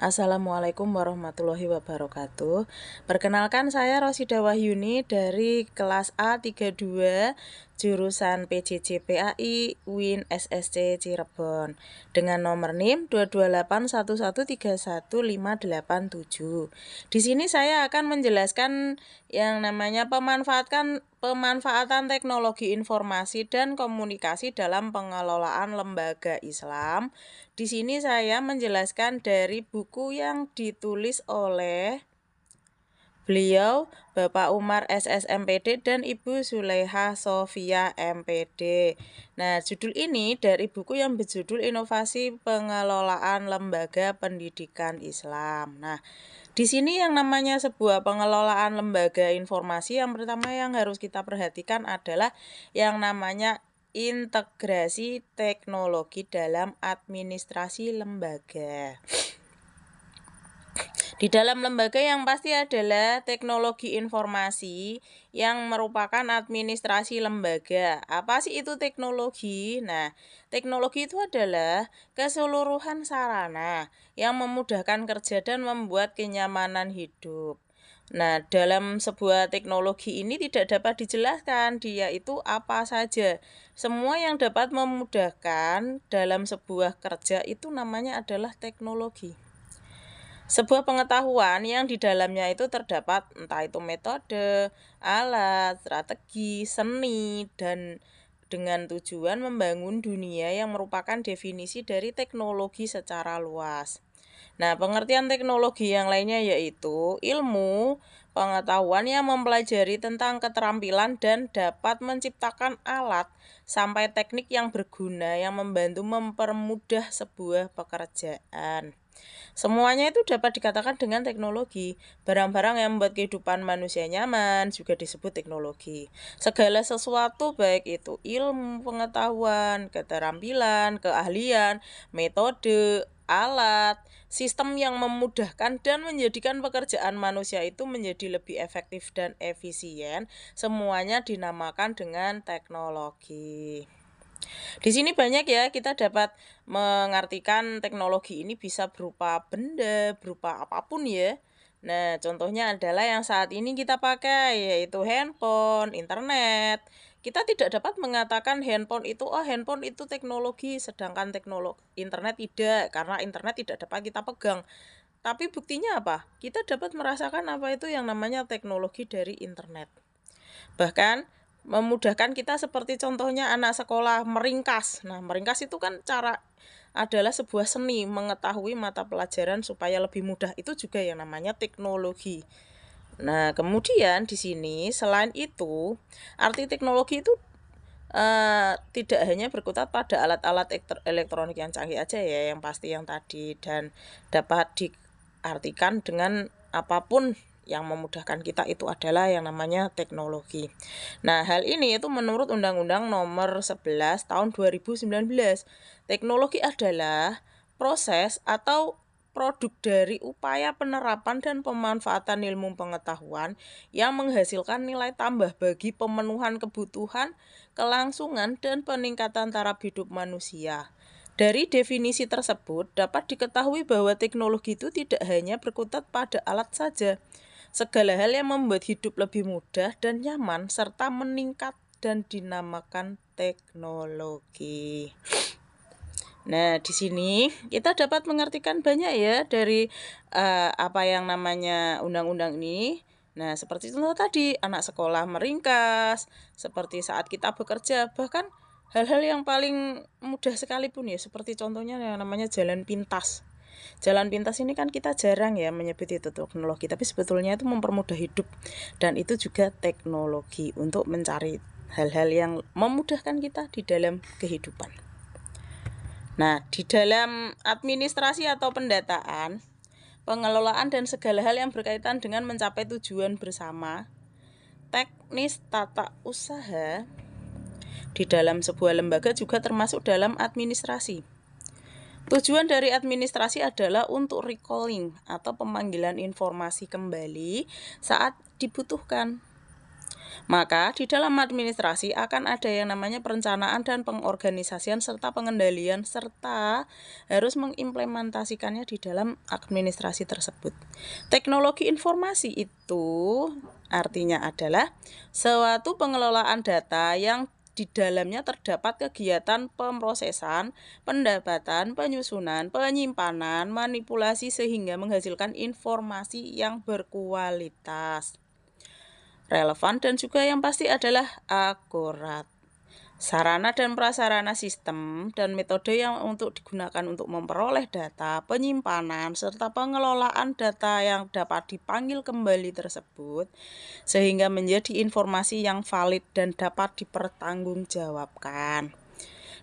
Assalamualaikum warahmatullahi wabarakatuh. Perkenalkan, saya Rosida Wahyuni dari kelas A32 jurusan PJJ PAI UIN SSC Cirebon dengan nomor NIM 22811315887. Di sini saya akan menjelaskan yang namanya pemanfaatan teknologi informasi dan komunikasi dalam pengelolaan lembaga Islam. Di sini saya menjelaskan dari buku yang ditulis oleh beliau Bapak Umar SS MPD dan Ibu Suleha Sofia MPD. Nah, judul ini dari buku yang berjudul Inovasi Pengelolaan Lembaga Pendidikan Islam. Nah, di sini yang namanya sebuah pengelolaan lembaga informasi, yang pertama yang harus kita perhatikan adalah yang namanya integrasi teknologi dalam administrasi lembaga. Di dalam lembaga yang pasti adalah teknologi informasi yang merupakan administrasi lembaga. Apa sih itu teknologi? Nah, teknologi itu adalah keseluruhan sarana yang memudahkan kerja dan membuat kenyamanan hidup. Nah, dalam sebuah teknologi ini tidak dapat dijelaskan dia itu apa saja. Semua yang dapat memudahkan dalam sebuah kerja itu namanya adalah teknologi. Sebuah pengetahuan yang di dalamnya itu terdapat entah itu metode, alat, strategi, seni, dan dengan tujuan membangun dunia yang merupakan definisi dari teknologi secara luas. Nah, pengertian teknologi yang lainnya yaitu ilmu, pengetahuan yang mempelajari tentang keterampilan dan dapat menciptakan alat sampai teknik yang berguna yang membantu mempermudah sebuah pekerjaan. Semuanya itu dapat dikatakan dengan teknologi. Barang-barang yang membuat kehidupan manusia nyaman juga disebut teknologi. Segala sesuatu baik itu ilmu, pengetahuan, keterampilan, keahlian, metode, alat, sistem yang memudahkan dan menjadikan pekerjaan manusia itu menjadi lebih efektif dan efisien, semuanya dinamakan dengan teknologi. Di sini banyak ya, kita dapat mengartikan teknologi ini bisa berupa benda, berupa apapun ya. Nah, contohnya adalah yang saat ini kita pakai, yaitu handphone, internet. Kita tidak dapat mengatakan handphone itu teknologi, sedangkan teknologi internet tidak, karena internet tidak dapat kita pegang. Tapi buktinya apa? Kita dapat merasakan apa itu yang namanya teknologi dari internet. Bahkan memudahkan kita seperti contohnya anak sekolah meringkas. Nah, meringkas itu kan adalah sebuah seni mengetahui mata pelajaran supaya lebih mudah. Itu juga yang namanya teknologi. Nah, kemudian di sini selain itu, arti teknologi itu tidak hanya berkutat pada alat-alat elektronik yang canggih aja ya, yang pasti yang tadi, dan dapat diartikan dengan apapun yang memudahkan kita itu adalah yang namanya teknologi. Nah, hal ini itu menurut Undang-Undang Nomor 11 Tahun 2019. Teknologi adalah proses atau produk dari upaya penerapan dan pemanfaatan ilmu pengetahuan yang menghasilkan nilai tambah bagi pemenuhan kebutuhan, kelangsungan, dan peningkatan taraf hidup manusia. Dari definisi tersebut dapat diketahui bahwa teknologi itu tidak hanya berkutat pada alat saja. Segala hal yang membuat hidup lebih mudah dan nyaman serta meningkat dan dinamakan teknologi. Nah, di sini kita dapat mengartikan banyak ya dari apa yang namanya undang-undang ini. Nah, seperti contoh tadi, anak sekolah meringkas, seperti saat kita bekerja, bahkan hal-hal yang paling mudah sekalipun ya, seperti contohnya yang namanya jalan pintas. Jalan pintas ini kan kita jarang ya menyebut itu teknologi, tapi sebetulnya itu mempermudah hidup dan itu juga teknologi untuk mencari hal-hal yang memudahkan kita di dalam kehidupan. Nah, di dalam administrasi atau pendataan, pengelolaan dan segala hal yang berkaitan dengan mencapai tujuan bersama, teknis tata usaha di dalam sebuah lembaga juga termasuk dalam administrasi. Tujuan dari administrasi adalah untuk recalling atau pemanggilan informasi kembali saat dibutuhkan. Maka di dalam administrasi akan ada yang namanya perencanaan dan pengorganisasian serta pengendalian serta harus mengimplementasikannya di dalam administrasi tersebut. Teknologi informasi itu artinya adalah suatu pengelolaan data yang di dalamnya terdapat kegiatan pemrosesan, pendapatan, penyusunan, penyimpanan, manipulasi sehingga menghasilkan informasi yang berkualitas, relevan, dan juga yang pasti adalah akurat. Sarana dan prasarana sistem dan metode yang untuk digunakan untuk memperoleh data, penyimpanan, serta pengelolaan data yang dapat dipanggil kembali tersebut, sehingga menjadi informasi yang valid dan dapat dipertanggungjawabkan.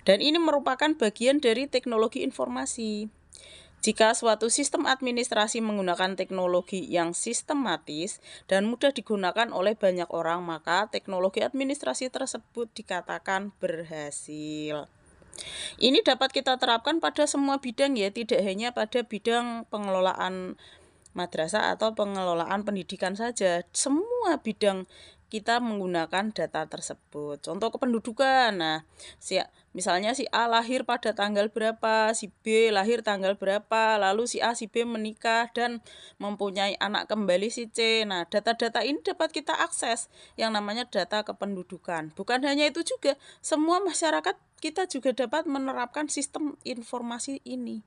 Dan ini merupakan bagian dari teknologi informasi. Jika suatu sistem administrasi menggunakan teknologi yang sistematis dan mudah digunakan oleh banyak orang, maka teknologi administrasi tersebut dikatakan berhasil. Ini dapat kita terapkan pada semua bidang ya, tidak hanya pada bidang pengelolaan madrasah atau pengelolaan pendidikan saja. Semua bidang kita menggunakan data tersebut. Contoh kependudukan. Nah, misalnya si A lahir pada tanggal berapa, si B lahir tanggal berapa, lalu si A si B menikah dan mempunyai anak kembali si C. Nah, data-data ini dapat kita akses yang namanya data kependudukan. Bukan hanya itu juga, semua masyarakat kita juga dapat menerapkan sistem informasi ini.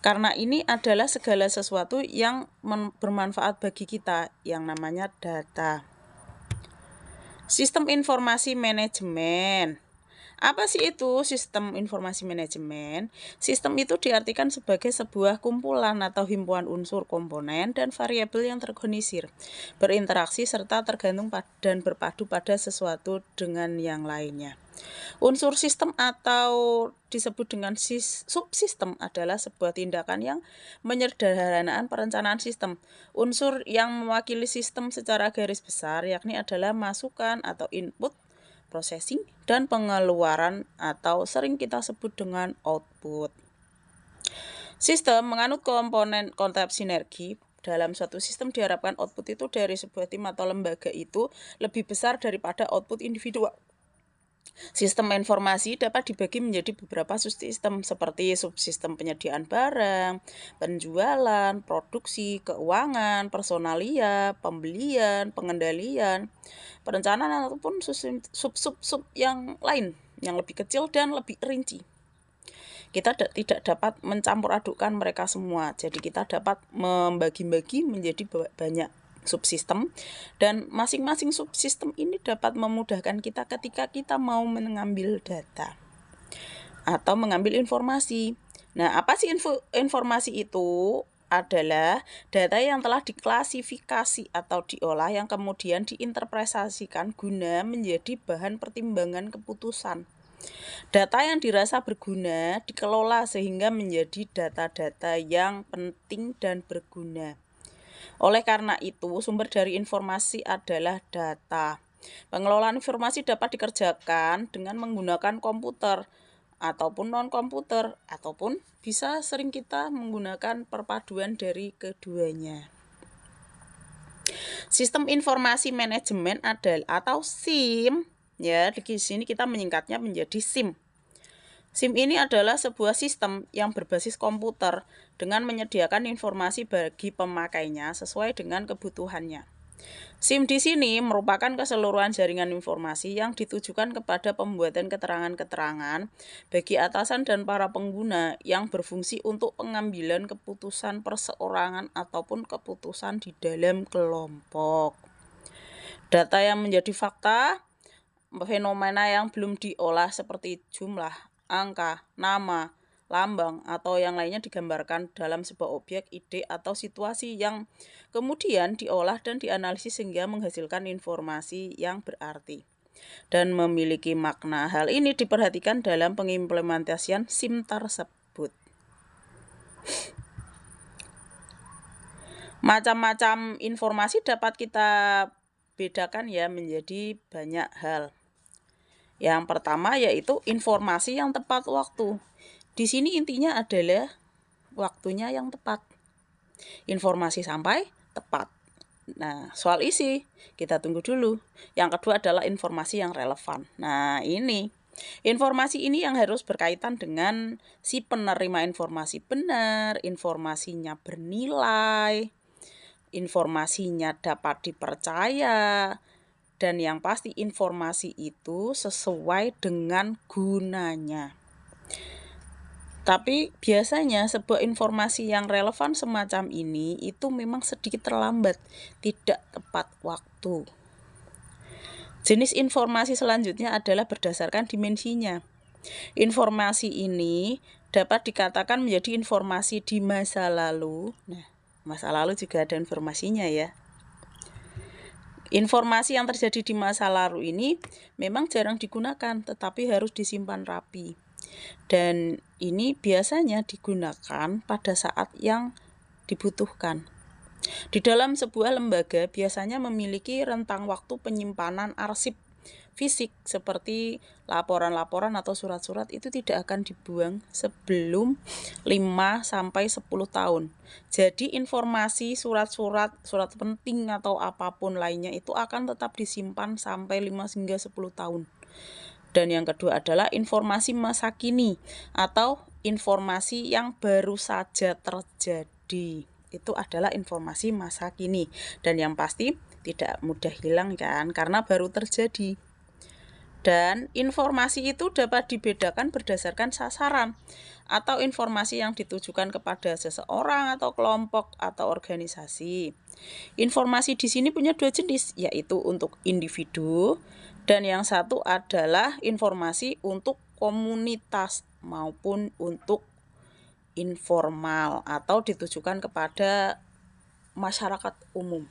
Karena ini adalah segala sesuatu yang bermanfaat bagi kita yang namanya data. Sistem informasi manajemen. Apa sih itu sistem informasi manajemen? Sistem itu diartikan sebagai sebuah kumpulan atau himpunan unsur, komponen, dan variabel yang terorganisir, berinteraksi serta tergantung dan berpadu pada sesuatu dengan yang lainnya. Unsur sistem atau disebut dengan subsistem adalah sebuah tindakan yang menyederhanakan perencanaan sistem. Unsur yang mewakili sistem secara garis besar yakni adalah masukan atau input, processing, dan pengeluaran atau sering kita sebut dengan output. Sistem menganut komponen konsep sinergi. Dalam suatu sistem diharapkan output itu dari sebuah tim atau lembaga itu lebih besar daripada output individual. Sistem informasi dapat dibagi menjadi beberapa subsistem seperti subsistem penyediaan barang, penjualan, produksi, keuangan, personalia, pembelian, pengendalian, perencanaan ataupun sub-sub yang lain yang lebih kecil dan lebih rinci. Kita tidak dapat mencampur adukkan mereka semua, jadi kita dapat membagi-bagi menjadi banyak subsistem, dan masing-masing subsistem ini dapat memudahkan kita ketika kita mau mengambil data atau mengambil informasi. Nah, apa sih informasi itu? Adalah data yang telah diklasifikasi atau diolah yang kemudian diinterpretasikan guna menjadi bahan pertimbangan keputusan. Data yang dirasa berguna dikelola sehingga menjadi data-data yang penting dan berguna. Oleh karena itu, sumber dari informasi adalah data. Pengelolaan informasi dapat dikerjakan dengan menggunakan komputer ataupun non-komputer, ataupun bisa sering kita menggunakan perpaduan dari keduanya. Sistem informasi manajemen adalah atau SIM, ya, di sini kita menyingkatnya menjadi SIM. SIM ini adalah sebuah sistem yang berbasis komputer dengan menyediakan informasi bagi pemakainya sesuai dengan kebutuhannya. SIM di sini merupakan keseluruhan jaringan informasi yang ditujukan kepada pembuatan keterangan-keterangan bagi atasan dan para pengguna yang berfungsi untuk pengambilan keputusan perseorangan ataupun keputusan di dalam kelompok. Data yang menjadi fakta, fenomena yang belum diolah seperti jumlah, angka, nama, lambang, atau yang lainnya digambarkan dalam sebuah objek, ide, atau situasi yang kemudian diolah dan dianalisis sehingga menghasilkan informasi yang berarti dan memiliki makna. Hal ini diperhatikan dalam pengimplementasian SIM tersebut. Macam-macam informasi dapat kita bedakan ya menjadi banyak hal. Yang pertama yaitu informasi yang tepat waktu. Di sini intinya adalah waktunya yang tepat. Informasi sampai tepat. Nah, soal isi kita tunggu dulu. Yang kedua adalah informasi yang relevan. Nah, ini informasi ini yang harus berkaitan dengan si penerima informasi benar, informasinya bernilai, informasinya dapat dipercaya, dan yang pasti informasi itu sesuai dengan gunanya. Tapi biasanya sebuah informasi yang relevan semacam ini itu memang sedikit terlambat, tidak tepat waktu. Jenis informasi selanjutnya adalah berdasarkan dimensinya. Informasi ini dapat dikatakan menjadi informasi di masa lalu. Nah, masa lalu juga ada informasinya ya. Informasi yang terjadi di masa lalu ini memang jarang digunakan, tetapi harus disimpan rapi. Dan ini biasanya digunakan pada saat yang dibutuhkan. Di dalam sebuah lembaga biasanya memiliki rentang waktu penyimpanan arsip fisik seperti laporan-laporan atau surat-surat itu tidak akan dibuang sebelum 5-10 tahun. Jadi informasi surat-surat, surat penting atau apapun lainnya itu akan tetap disimpan sampai 5-10 tahun. Dan yang kedua adalah informasi masa kini atau informasi yang baru saja terjadi. Itu adalah informasi masa kini. Dan yang pasti tidak mudah hilang kan, karena baru terjadi. Dan informasi itu dapat dibedakan berdasarkan sasaran atau informasi yang ditujukan kepada seseorang atau kelompok atau organisasi. Informasi di sini punya dua jenis, yaitu untuk individu dan yang satu adalah informasi untuk komunitas maupun untuk informal atau ditujukan kepada masyarakat umum.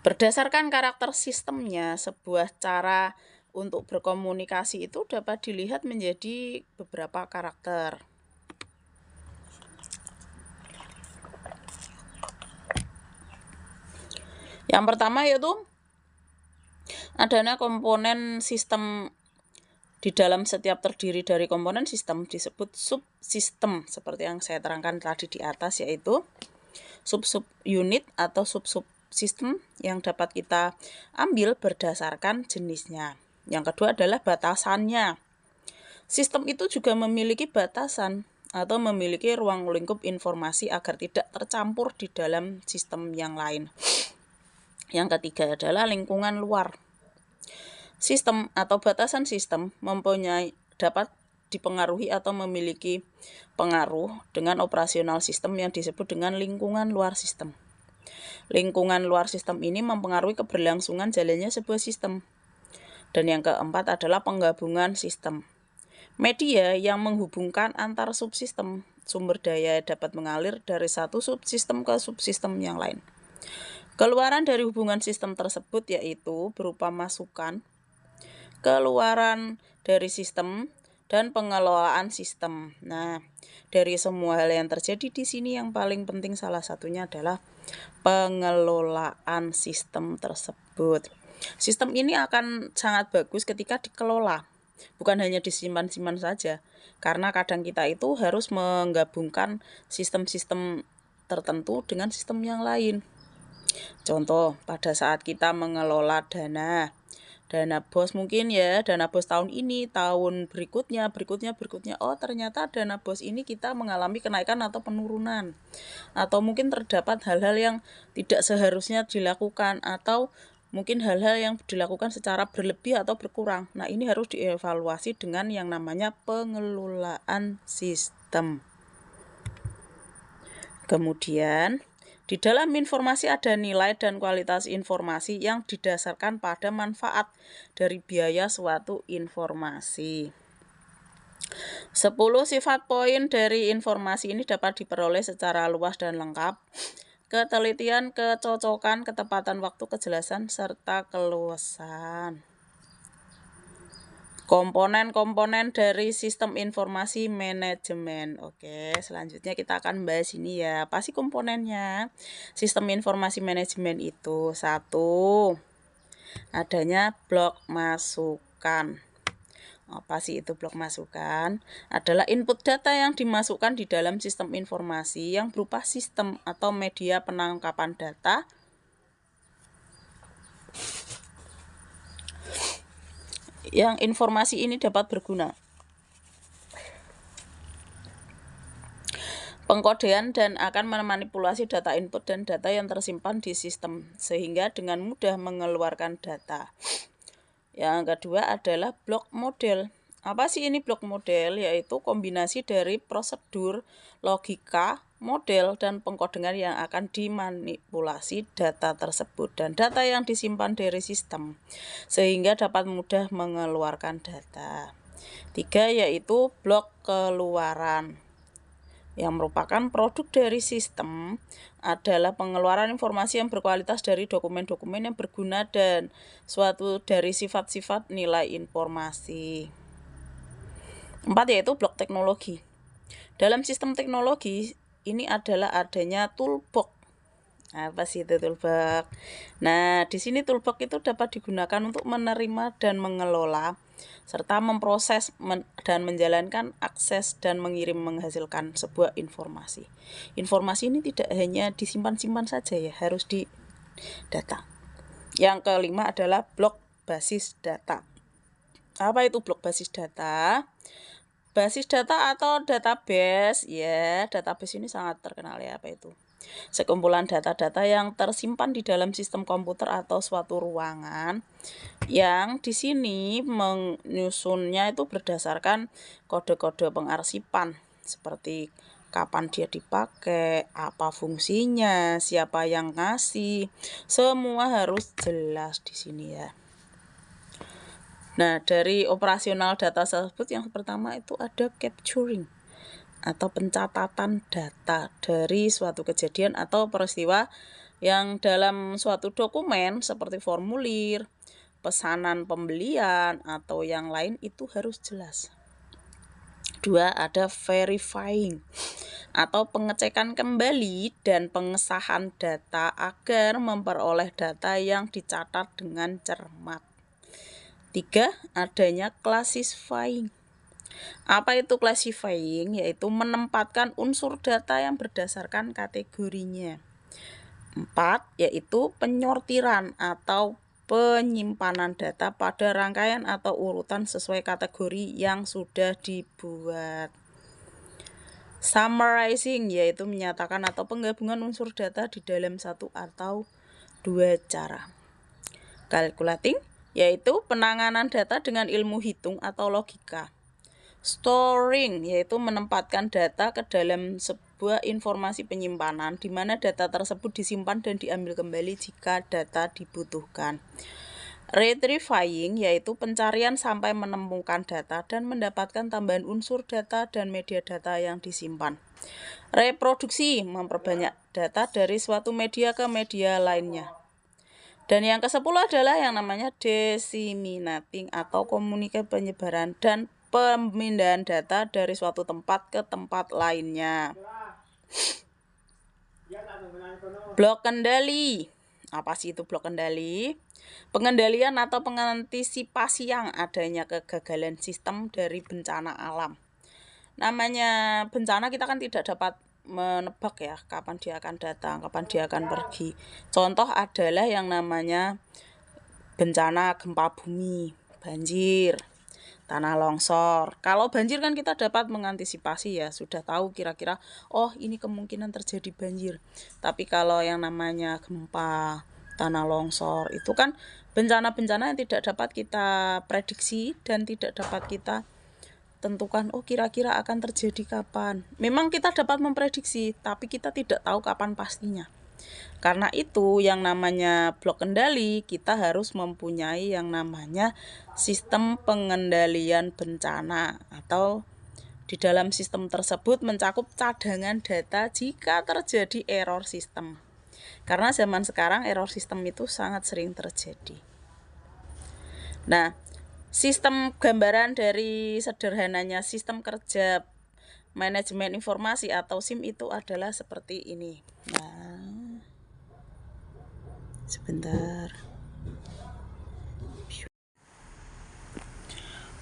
Berdasarkan karakter sistemnya, sebuah cara untuk berkomunikasi itu dapat dilihat menjadi beberapa karakter. Yang pertama yaitu adanya komponen sistem. Di dalam setiap terdiri dari komponen sistem disebut subsistem, seperti yang saya terangkan tadi di atas, yaitu sub-sub unit atau sub-sub sistem yang dapat kita ambil berdasarkan jenisnya. Yang kedua adalah batasannya. Sistem itu juga memiliki batasan atau memiliki ruang lingkup informasi agar tidak tercampur di dalam sistem yang lain. Yang ketiga adalah lingkungan luar. Sistem atau batasan sistem dapat dipengaruhi atau memiliki pengaruh dengan operasional sistem yang disebut dengan lingkungan luar sistem. Lingkungan luar sistem ini mempengaruhi keberlangsungan jalannya sebuah sistem. Dan yang keempat adalah penggabungan sistem. Media yang menghubungkan antar subsistem, sumber daya dapat mengalir dari satu subsistem ke subsistem yang lain. Keluaran dari hubungan sistem tersebut yaitu berupa masukan, keluaran dari sistem, dan pengelolaan sistem. Nah, dari semua hal yang terjadi di sini yang paling penting salah satunya adalah pengelolaan sistem tersebut. Sistem ini akan sangat bagus ketika dikelola, bukan hanya disimpan-simpan saja, karena kadang kita itu harus menggabungkan sistem-sistem tertentu dengan sistem yang lain. Contoh, pada saat kita mengelola dana BOS mungkin ya, dana BOS tahun ini, tahun berikutnya, oh ternyata dana BOS ini kita mengalami kenaikan atau penurunan. Atau mungkin terdapat hal-hal yang tidak seharusnya dilakukan, atau mungkin hal-hal yang dilakukan secara berlebih atau berkurang. Nah, ini harus dievaluasi dengan yang namanya pengelolaan sistem. Kemudian, di dalam informasi ada nilai dan kualitas informasi yang didasarkan pada manfaat dari biaya suatu informasi. 10 sifat poin dari informasi ini dapat diperoleh secara luas dan lengkap. Ketelitian, kecocokan, ketepatan waktu, kejelasan, serta keluasan. Komponen-komponen dari sistem informasi manajemen. Oke, selanjutnya kita akan bahas ini ya. Apa sih komponennya? Sistem informasi manajemen itu satu, adanya blok masukan. Apa sih itu blok masukan? Adalah input data yang dimasukkan di dalam sistem informasi yang berupa sistem atau media penangkapan data yang informasi ini dapat berguna. Pengkodean dan akan memanipulasi data input dan data yang tersimpan di sistem sehingga dengan mudah mengeluarkan data. Yang kedua adalah blok model. Apa sih ini blok model? Yaitu kombinasi dari prosedur, logika, model, dan pengkodengan yang akan dimanipulasi data tersebut dan data yang disimpan dari sistem sehingga dapat mudah mengeluarkan data. 3 yaitu blok keluaran, yang merupakan produk dari sistem adalah pengeluaran informasi yang berkualitas dari dokumen-dokumen yang berguna dan suatu dari sifat-sifat nilai informasi. 4 yaitu blok teknologi. Dalam sistem teknologi ini adalah adanya toolbox. Apa sih itu toolbox? Nah, di sini toolbox itu dapat digunakan untuk menerima dan mengelola serta memproses dan menjalankan akses dan menghasilkan sebuah informasi. Informasi ini tidak hanya disimpan-simpan saja ya, harus di data. Yang kelima adalah blok basis data. Apa itu blok basis data? Basis data atau database, ya, database ini sangat terkenal ya, apa itu? Sekumpulan data-data yang tersimpan di dalam sistem komputer atau suatu ruangan yang di sini menyusunnya itu berdasarkan kode-kode pengarsipan seperti kapan dia dipakai, apa fungsinya, siapa yang ngasih, semua harus jelas di sini ya. Nah, dari operasional data tersebut yang pertama itu ada capturing atau pencatatan data dari suatu kejadian atau peristiwa yang dalam suatu dokumen seperti formulir, pesanan pembelian, atau yang lain itu harus jelas. 2 ada verifying atau pengecekan kembali dan pengesahan data agar memperoleh data yang dicatat dengan cermat. 3 adanya classifying. Apa itu classifying? Yaitu menempatkan unsur data yang berdasarkan kategorinya. 4 yaitu penyortiran atau penyimpanan data pada rangkaian atau urutan sesuai kategori yang sudah dibuat. Summarizing yaitu menyatakan atau penggabungan unsur data di dalam satu atau dua cara. Calculating yaitu penanganan data dengan ilmu hitung atau logika. Storing yaitu menempatkan data ke dalam sebuah informasi penyimpanan di mana data tersebut disimpan dan diambil kembali jika data dibutuhkan. Retrieving yaitu pencarian sampai menemukan data dan mendapatkan tambahan unsur data dan media data yang disimpan. Reproduksi memperbanyak data dari suatu media ke media lainnya. Dan yang ke-10 adalah yang namanya disseminating atau komunikasi penyebaran dan pemindahan data dari suatu tempat ke tempat lainnya. Blok kendali. Apa sih itu blok kendali? Pengendalian atau pengantisipasi yang adanya kegagalan sistem dari bencana alam. Namanya bencana kita kan tidak dapat menebak ya kapan dia akan datang, kapan dia akan pergi. Contoh adalah yang namanya bencana gempa bumi, banjir, tanah longsor. Kalau banjir kan kita dapat mengantisipasi ya, sudah tahu kira-kira oh ini kemungkinan terjadi banjir. Tapi kalau yang namanya gempa, tanah longsor itu kan bencana-bencana yang tidak dapat kita prediksi dan tidak dapat kita tentukan oh kira-kira akan terjadi kapan. Memang kita dapat memprediksi, tapi kita tidak tahu kapan pastinya. Karena itu yang namanya blok kendali kita harus mempunyai yang namanya sistem pengendalian bencana atau di dalam sistem tersebut mencakup cadangan data jika terjadi error sistem. Karena zaman sekarang error sistem itu sangat sering terjadi. Nah, sistem gambaran dari sederhananya sistem kerja manajemen informasi atau SIM itu adalah seperti ini. Nah, sebentar.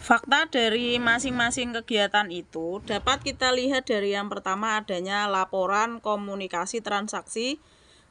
Fakta dari masing-masing kegiatan itu dapat kita lihat dari yang pertama adanya laporan komunikasi transaksi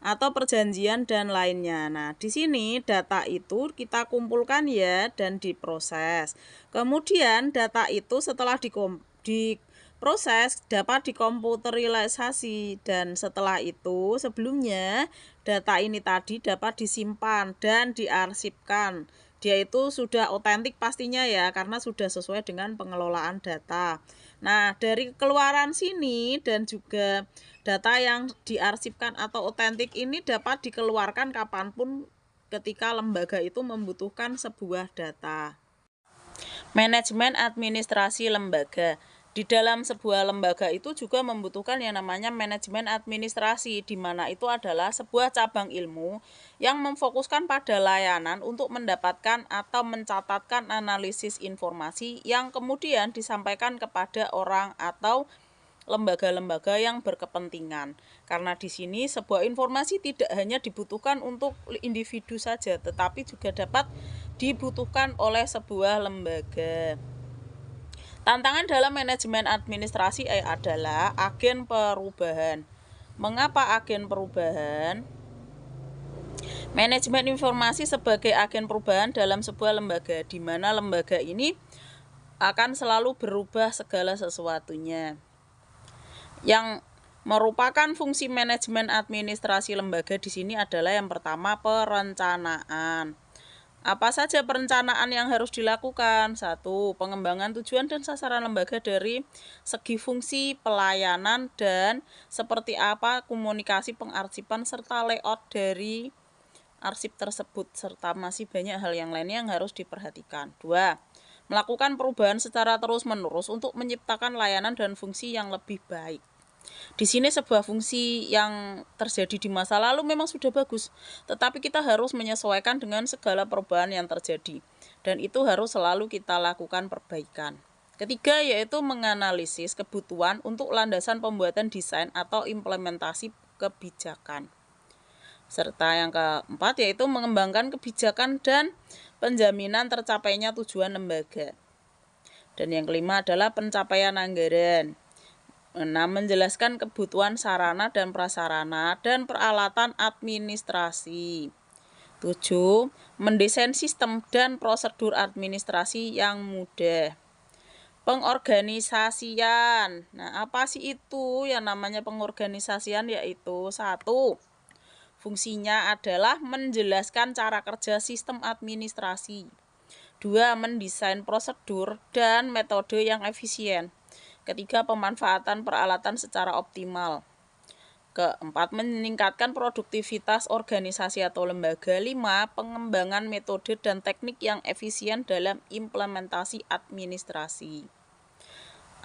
atau perjanjian dan lainnya. Nah, di sini data itu kita kumpulkan ya dan diproses. Kemudian data itu setelah diproses dapat dikomputerisasi dan setelah itu sebelumnya data ini tadi dapat disimpan dan diarsipkan. Dia itu sudah otentik pastinya ya, karena sudah sesuai dengan pengelolaan data. Nah, dari keluaran sini dan juga data yang diarsipkan atau otentik ini dapat dikeluarkan kapanpun ketika lembaga itu membutuhkan sebuah data. Manajemen administrasi lembaga. Di dalam sebuah lembaga itu juga membutuhkan yang namanya manajemen administrasi, di mana itu adalah sebuah cabang ilmu yang memfokuskan pada layanan untuk mendapatkan atau mencatatkan analisis informasi yang kemudian disampaikan kepada orang atau lembaga-lembaga yang berkepentingan. Karena di sini sebuah informasi tidak hanya dibutuhkan untuk individu saja, tetapi juga dapat dibutuhkan oleh sebuah lembaga. Tantangan dalam manajemen administrasi adalah agen perubahan. Mengapa agen perubahan? Manajemen informasi sebagai agen perubahan dalam sebuah lembaga, di mana lembaga ini akan selalu berubah segala sesuatunya. Yang merupakan fungsi manajemen administrasi lembaga di sini adalah yang pertama perencanaan. Apa saja perencanaan yang harus dilakukan? 1. Pengembangan tujuan dan sasaran lembaga dari segi fungsi, pelayanan, dan seperti apa komunikasi pengarsipan serta layout dari arsip tersebut, serta masih banyak hal yang lainnya yang harus diperhatikan. 2. Melakukan perubahan secara terus-menerus untuk menciptakan layanan dan fungsi yang lebih baik. Di sini sebuah fungsi yang terjadi di masa lalu memang sudah bagus, tetapi kita harus menyesuaikan dengan segala perubahan yang terjadi, dan itu harus selalu kita lakukan perbaikan. Ketiga, yaitu menganalisis kebutuhan untuk landasan pembuatan desain atau implementasi kebijakan. Serta yang keempat, yaitu mengembangkan kebijakan dan penjaminan tercapainya tujuan lembaga. Dan yang kelima adalah pencapaian anggaran. 6. Menjelaskan kebutuhan sarana dan prasarana dan peralatan administrasi. 7. Mendesain sistem dan prosedur administrasi yang mudah. Pengorganisasian. Nah, apa sih itu yang namanya pengorganisasian? Yaitu 1. Fungsinya adalah menjelaskan cara kerja sistem administrasi. 2. Mendesain prosedur dan metode yang efisien. Ketiga, pemanfaatan peralatan secara optimal. Keempat, meningkatkan produktivitas organisasi atau lembaga. 5. Pengembangan metode dan teknik yang efisien dalam implementasi administrasi.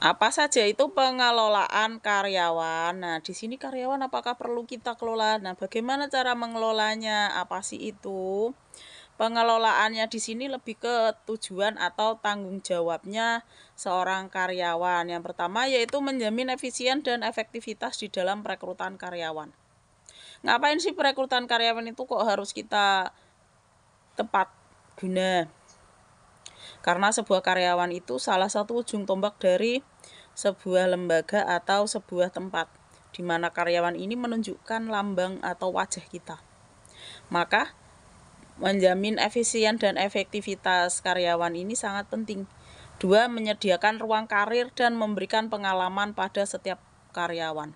Apa saja itu pengelolaan karyawan? Nah, di sini karyawan apakah perlu kita kelola? Nah, bagaimana cara mengelolanya? Apa sih itu? Pengelolaannya di sini lebih ke tujuan atau tanggung jawabnya seorang karyawan. Yang pertama yaitu menjamin efisien dan efektivitas di dalam perekrutan karyawan. Ngapain sih perekrutan karyawan itu kok harus kita tepat guna? Karena sebuah karyawan itu salah satu ujung tombak dari sebuah lembaga atau sebuah tempat, di mana karyawan ini menunjukkan lambang atau wajah kita. Maka menjamin efisien dan efektivitas karyawan ini sangat penting. 2. Menyediakan ruang karir dan memberikan pengalaman pada setiap karyawan.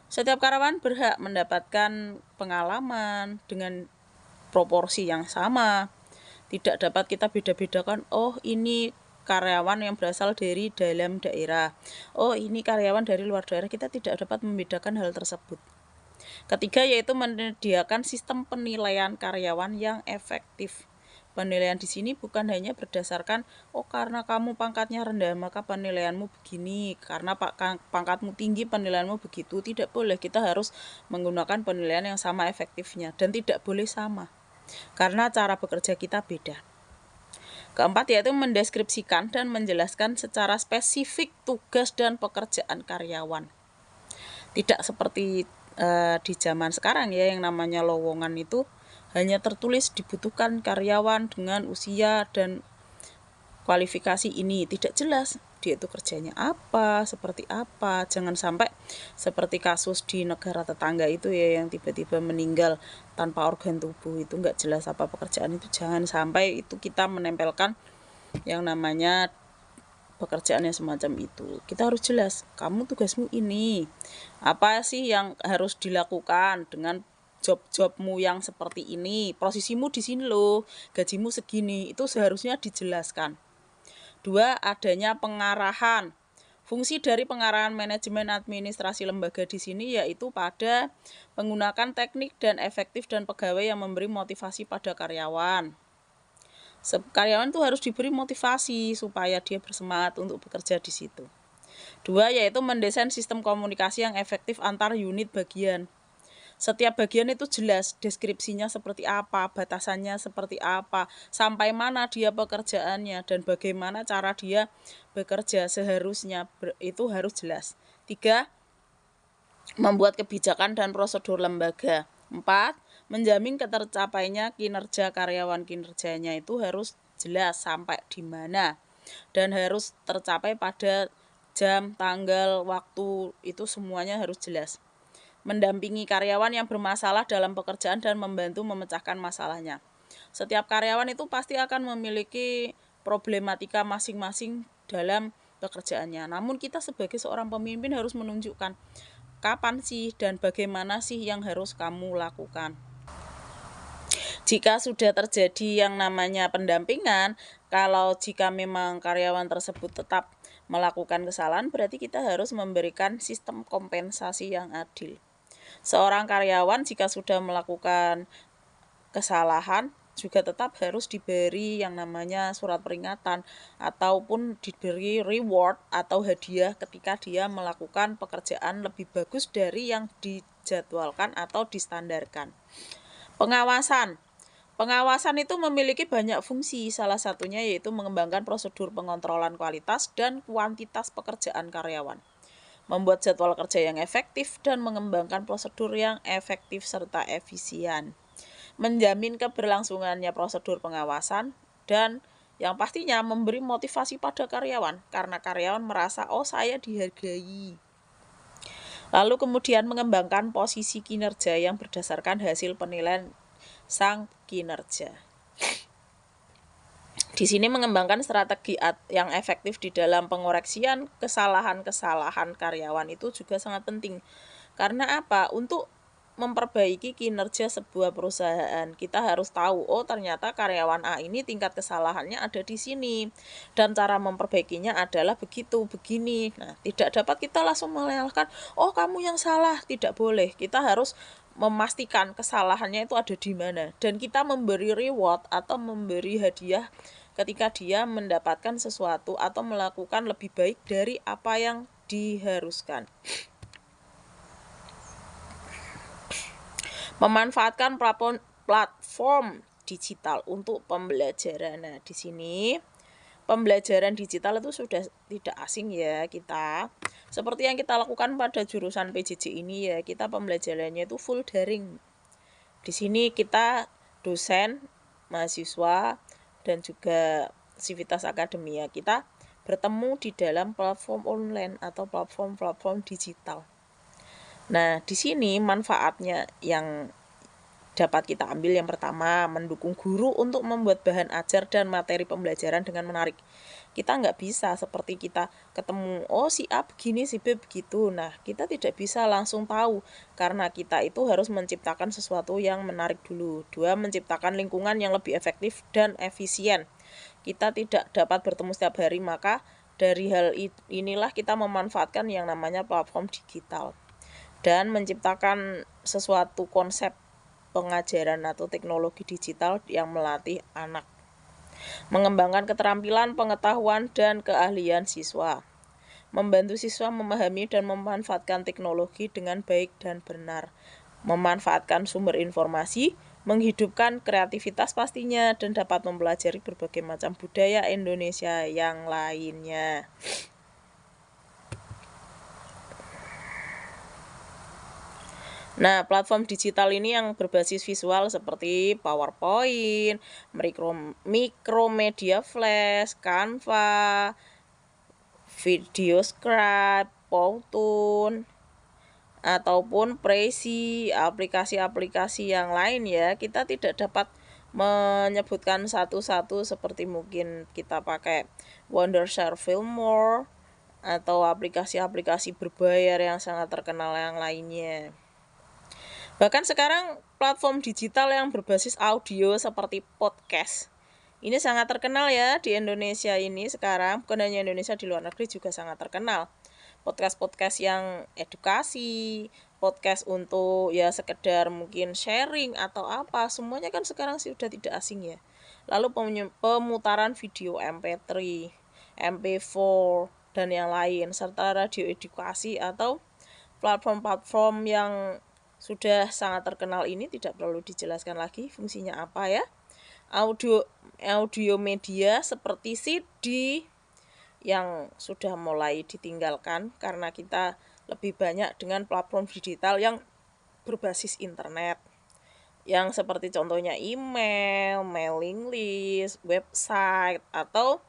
Setiap karyawan berhak mendapatkan pengalaman dengan proporsi yang sama. Tidak dapat kita beda-bedakan, oh ini karyawan yang berasal dari dalam daerah, oh ini karyawan dari luar daerah. Kita tidak dapat membedakan hal tersebut. Ketiga, yaitu menyediakan sistem penilaian karyawan yang efektif. Penilaian di sini bukan hanya berdasarkan, oh karena kamu pangkatnya rendah maka penilaianmu begini, karena pangkatmu tinggi penilaianmu begitu. Tidak boleh, kita harus menggunakan penilaian yang sama efektifnya, dan tidak boleh sama, karena cara bekerja kita beda. Keempat, yaitu mendeskripsikan dan menjelaskan secara spesifik tugas dan pekerjaan karyawan. Tidak seperti di zaman sekarang ya, yang namanya lowongan itu hanya tertulis dibutuhkan karyawan dengan usia dan kualifikasi ini, tidak jelas dia itu kerjanya apa, seperti apa. Jangan sampai seperti kasus di negara tetangga itu ya, yang tiba-tiba meninggal tanpa organ tubuh, itu nggak jelas apa pekerjaan itu. Jangan sampai itu kita menempelkan yang namanya pekerjaannya semacam itu. Kita harus jelas, kamu tugasmu ini, apa sih yang harus dilakukan dengan job-jobmu yang seperti ini, posisimu di sini loh, gajimu segini, itu seharusnya dijelaskan. 2. Adanya pengarahan. Fungsi dari pengarahan manajemen administrasi lembaga di sini yaitu pada menggunakan teknik dan efektif dan pegawai yang memberi motivasi pada karyawan. Karyawan itu harus diberi motivasi supaya dia bersemangat untuk bekerja di situ. 2. Yaitu mendesain sistem komunikasi yang efektif antar unit bagian. Setiap bagian itu jelas deskripsinya seperti apa, batasannya seperti apa, sampai mana dia pekerjaannya, dan bagaimana cara dia bekerja seharusnya, itu harus jelas. 3. Membuat kebijakan dan prosedur lembaga. 4. Menjamin ketercapainya kinerja karyawan, kinerjanya itu harus jelas sampai di mana, dan harus tercapai pada jam, tanggal, waktu, itu semuanya harus jelas. Mendampingi karyawan yang bermasalah dalam pekerjaan dan membantu memecahkan masalahnya. Setiap karyawan itu pasti akan memiliki problematika masing-masing dalam pekerjaannya. Namun kita sebagai seorang pemimpin harus menunjukkan kapan sih dan bagaimana sih yang harus kamu lakukan. Jika sudah terjadi yang namanya pendampingan, kalau jika memang karyawan tersebut tetap melakukan kesalahan, berarti kita harus memberikan sistem kompensasi yang adil. Seorang karyawan jika sudah melakukan kesalahan juga tetap harus diberi yang namanya surat peringatan ataupun diberi reward atau hadiah ketika dia melakukan pekerjaan lebih bagus dari yang dijadwalkan atau distandarkan. Pengawasan. Pengawasan itu memiliki banyak fungsi, salah satunya yaitu mengembangkan prosedur pengontrolan kualitas dan kuantitas pekerjaan karyawan, membuat jadwal kerja yang efektif dan mengembangkan prosedur yang efektif serta efisien, menjamin keberlangsungannya prosedur pengawasan, dan yang pastinya memberi motivasi pada karyawan karena karyawan merasa oh saya dihargai. Lalu kemudian mengembangkan posisi kinerja yang berdasarkan hasil penilaian sang kinerja. Di sini mengembangkan strategi yang efektif di dalam pengoreksian kesalahan-kesalahan karyawan itu juga sangat penting. Karena apa? Untuk memperbaiki kinerja sebuah perusahaan, kita harus tahu, oh ternyata karyawan A ini tingkat kesalahannya ada di sini, dan cara memperbaikinya adalah begitu, begini. Nah, tidak dapat kita langsung menyalahkan, oh kamu yang salah, tidak boleh. Kita harus memastikan kesalahannya itu ada di mana, dan kita memberi reward atau memberi hadiah ketika dia mendapatkan sesuatu atau melakukan lebih baik dari apa yang diharuskan. Memanfaatkan platform digital untuk pembelajaran. Nah, di sini pembelajaran digital itu sudah tidak asing ya kita. Seperti yang kita lakukan pada jurusan PJJ ini ya, kita pembelajarannya itu full daring. Di sini kita dosen, mahasiswa, dan juga sivitas akademia kita bertemu di dalam platform online atau platform digital. Nah, di sini manfaatnya yang dapat kita ambil yang pertama, mendukung guru untuk membuat bahan ajar dan materi pembelajaran dengan menarik. Kita nggak bisa seperti kita ketemu, oh si A begini, si B begitu. Nah, kita tidak bisa langsung tahu karena kita itu harus menciptakan sesuatu yang menarik dulu. 2. Menciptakan lingkungan yang lebih efektif dan efisien. Kita tidak dapat bertemu setiap hari, maka dari hal inilah kita memanfaatkan yang namanya platform digital dan menciptakan sesuatu konsep pengajaran atau teknologi digital yang melatih anak, mengembangkan keterampilan, pengetahuan, dan keahlian siswa, membantu siswa memahami dan memanfaatkan teknologi dengan baik dan benar, memanfaatkan sumber informasi, menghidupkan kreativitas pastinya, dan dapat mempelajari berbagai macam budaya Indonesia yang lainnya. Nah, platform digital ini yang berbasis visual seperti PowerPoint, Micromedia Flash, Canva, Videoscribe, Powtoon, ataupun Prezi, aplikasi-aplikasi yang lain ya. Kita tidak dapat menyebutkan satu-satu seperti mungkin kita pakai Wondershare Fillmore atau aplikasi-aplikasi berbayar yang sangat terkenal yang lainnya. Bahkan sekarang platform digital yang berbasis audio seperti podcast ini sangat terkenal ya di Indonesia ini sekarang, bukan hanya Indonesia, di luar negeri juga sangat terkenal. Podcast-podcast yang edukasi, podcast untuk ya sekedar mungkin sharing atau apa, semuanya kan sekarang sudah tidak asing ya. Lalu pemutaran video MP3, MP4 dan yang lain, serta radio edukasi atau platform-platform yang sudah sangat terkenal ini tidak perlu dijelaskan lagi fungsinya apa ya. Audio media seperti CD yang sudah mulai ditinggalkan karena kita lebih banyak dengan platform digital yang berbasis internet, yang seperti contohnya email, mailing list, website, atau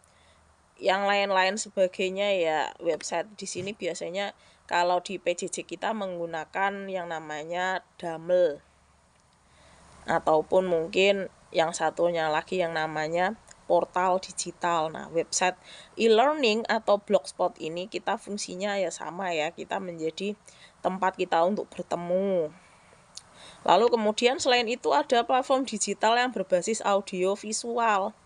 yang lain-lain sebagainya ya. Website di sini biasanya kalau di PJJ kita menggunakan yang namanya Damel, ataupun mungkin yang satunya lagi yang namanya portal digital. Nah, website e-learning atau blogspot ini kita fungsinya ya sama ya, kita menjadi tempat kita untuk bertemu. Lalu kemudian selain itu ada platform digital yang berbasis audio visual,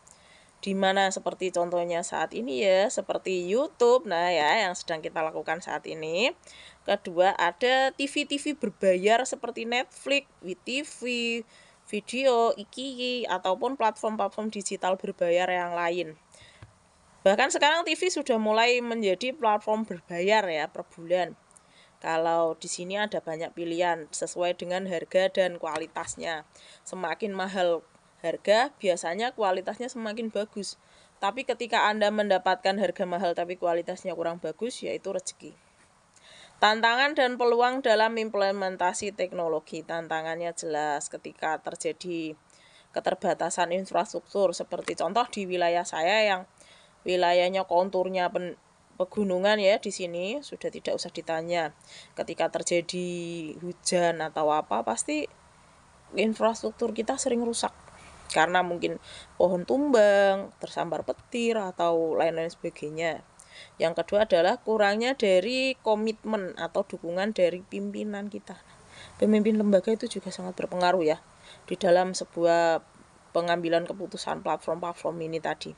di mana seperti contohnya saat ini ya, seperti YouTube, nah ya yang sedang kita lakukan saat ini. Kedua ada TV-TV berbayar seperti Netflix, WeTV, Video, Iki, ataupun platform-platform digital berbayar yang lain. Bahkan sekarang TV sudah mulai menjadi platform berbayar ya per bulan. Kalau di sini ada banyak pilihan sesuai dengan harga dan kualitasnya. Semakin mahal harga, biasanya kualitasnya semakin bagus. Tapi ketika Anda mendapatkan harga mahal tapi kualitasnya kurang bagus, yaitu rezeki. Tantangan dan peluang dalam implementasi teknologi. Tantangannya jelas ketika terjadi keterbatasan infrastruktur, seperti contoh di wilayah saya yang wilayahnya konturnya pegunungan ya, di sini sudah tidak usah ditanya. Ketika terjadi hujan atau apa, pasti infrastruktur kita sering rusak karena mungkin pohon tumbang, tersambar petir atau lain-lain sebagainya. Yang kedua adalah kurangnya dari komitmen atau dukungan dari pimpinan kita. Pemimpin lembaga itu juga sangat berpengaruh ya di dalam sebuah pengambilan keputusan platform-platform ini tadi.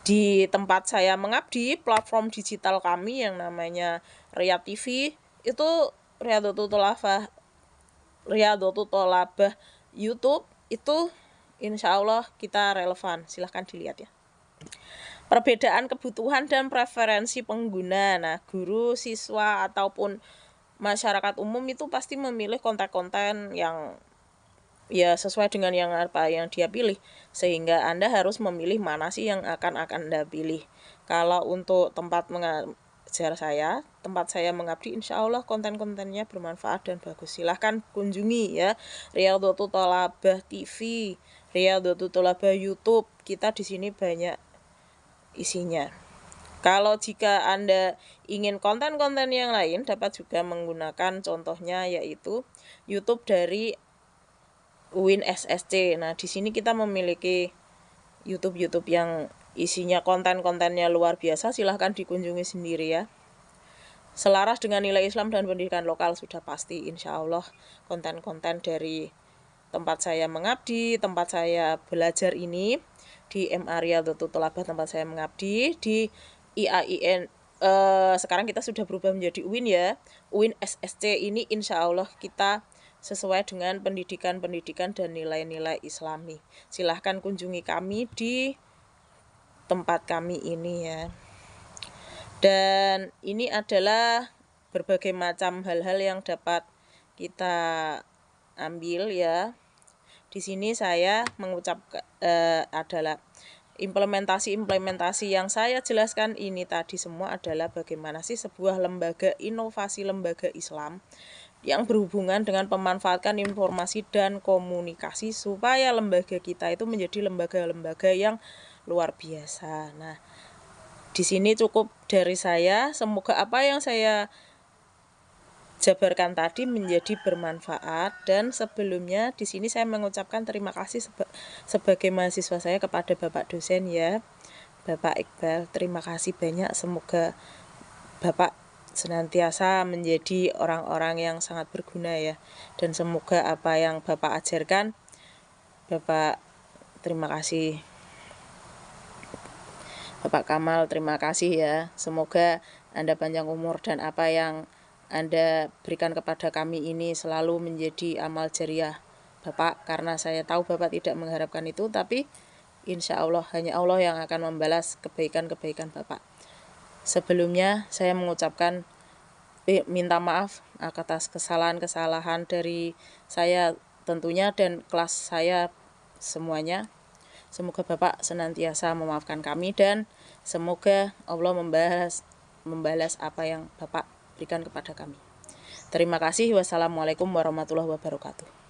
Di tempat saya mengabdi, platform digital kami yang namanya Ria TV itu Riyadhatu Tholabah YouTube itu insya Allah kita relevan, silahkan dilihat ya. Perbedaan kebutuhan dan preferensi pengguna. Nah, guru, siswa, ataupun masyarakat umum itu pasti memilih konten-konten yang ya sesuai dengan yang apa yang dia pilih, sehingga Anda harus memilih mana sih yang akan Anda pilih. Kalau untuk tempat tempat saya mengabdi, insya Allah konten-kontennya bermanfaat dan bagus. Silahkan kunjungi ya Riyadhatu Tholabah TV, Riyadhatu Tholabah YouTube. Kita di sini banyak isinya. Kalau jika Anda ingin konten-konten yang lain, dapat juga menggunakan contohnya yaitu YouTube dari UIN SSC. Nah, di sini kita memiliki YouTube yang isinya konten-kontennya luar biasa, silahkan dikunjungi sendiri ya. Selaras dengan nilai Islam dan pendidikan lokal sudah pasti, insya Allah konten-konten dari tempat saya mengabdi, tempat saya belajar ini di MA Riyadhatu Tholabah, tempat saya mengabdi di IAIN. Sekarang kita sudah berubah menjadi UIN ya. UIN SSC ini insya Allah kita sesuai dengan pendidikan dan nilai-nilai Islami. Silahkan kunjungi kami di tempat kami ini ya. Dan ini adalah berbagai macam hal-hal yang dapat kita ambil ya. Di sini saya mengucapkan adalah implementasi yang saya jelaskan ini tadi semua adalah bagaimana sih sebuah inovasi lembaga Islam yang berhubungan dengan pemanfaatan informasi dan komunikasi supaya lembaga kita itu menjadi lembaga-lembaga yang luar biasa. Nah, di sini cukup dari saya. Semoga apa yang saya jabarkan tadi menjadi bermanfaat, dan sebelumnya di sini saya mengucapkan terima kasih sebagai mahasiswa saya kepada Bapak dosen ya, Bapak Iqbal. Terima kasih banyak. Semoga Bapak senantiasa menjadi orang-orang yang sangat berguna ya, dan semoga apa yang Bapak ajarkan, Bapak terima kasih. Bapak Kamal terima kasih ya, semoga Anda panjang umur dan apa yang Anda berikan kepada kami ini selalu menjadi amal jariah Bapak, karena saya tahu Bapak tidak mengharapkan itu, tapi insya Allah hanya Allah yang akan membalas kebaikan-kebaikan Bapak. Sebelumnya saya mengucapkan minta maaf atas kesalahan-kesalahan dari saya tentunya dan kelas saya semuanya. Semoga Bapak senantiasa memaafkan kami dan semoga Allah membalas apa yang Bapak berikan kepada kami. Terima kasih. Wassalamualaikum warahmatullahi wabarakatuh.